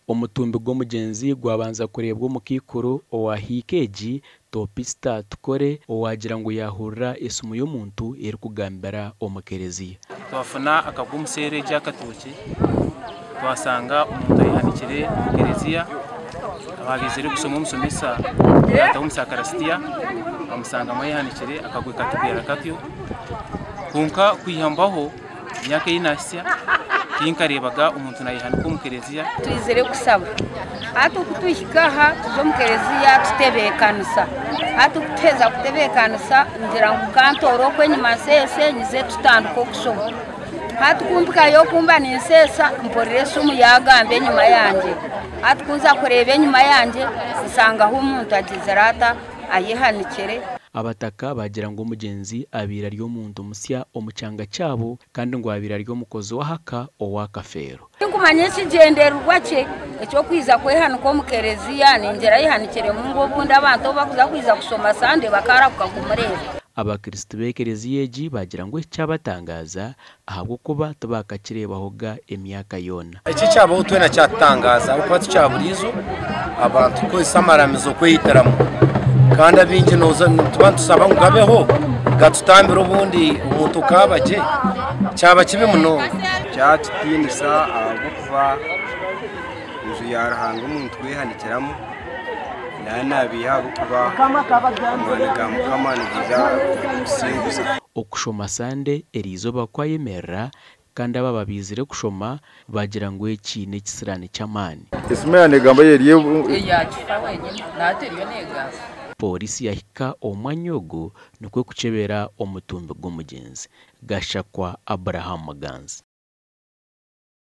Omutumbi gw'omugenzi gwabanza kurebwa omukikuru owahikeegi Topista Tukore owagira ngu yahurira esimu y'omuntu erikugambira omukereziya. Twafuna akagwa omuseeri gy'akatookye twasanga omuntu ayihanikire omukereziya ababizire kusoma omusomesa yataho omusakarasitiya bamusanga mwayihanikire akagwa katubwera katyo konka kwihembaho emyaka eyinasya tinkarebaga omuntu nayihanika omukereziya twizire kusaba hati okutwihikaha tuze omukereziya tutebekanisa hati okuteza kutebekanisa ngira ngu kantoora okwenyuma nsese nyize tutandika okusoma hati kumpikayo kumba ninsesa mporera esimu yagamba enyuma yange hati kuza kureba enyuma yange nsangaho omuntu agizire ata ayihanikire. Abataka bagira ngu omugenzi abiira ari omuntu musya omu kyanga kyabo kandi ngu abiira ari omukozi w'ahaka ow'akafeero. Tinkumanya ekigendererwa kye eky'okwiza kwehanika omukereziya ningira ayihanikire mungu obundi abantu bakuza kwiza kusoma sande bakarabuka kumureba. Abakristo b'ekereziya egi bagira ngu ekyabatangaza ahabw'okuba tibakakirebahoga emyaka yoona. Eki kyabaho twena kyatutangaza okuba tukyaburiizo abantu kukozesa amaramizo kweyitiramu kandi abingi tuba tusaba ngu gabeho gatutambire obundi omuntu kabagye kyaba kibi muno. Kyatutiinisa ahabw'okuba enju ya Ruhanga omuntu kwehanikiramu nabiha ahabw'okuba amaani ga Mukama nigiza kusinguza. Okushoma sande erizooba kwayemerera kandi aba babizire kushoma bagira ngu eki n'ekisirani ky'amaani. Esimu yange egamba yeriyo eyakifa wenyine nateriyo negamba. Polisi yahika omwanya ogu nikwe kukyebera omutumbi gw'omugenzi. Gashakwa Abraham Maganzi.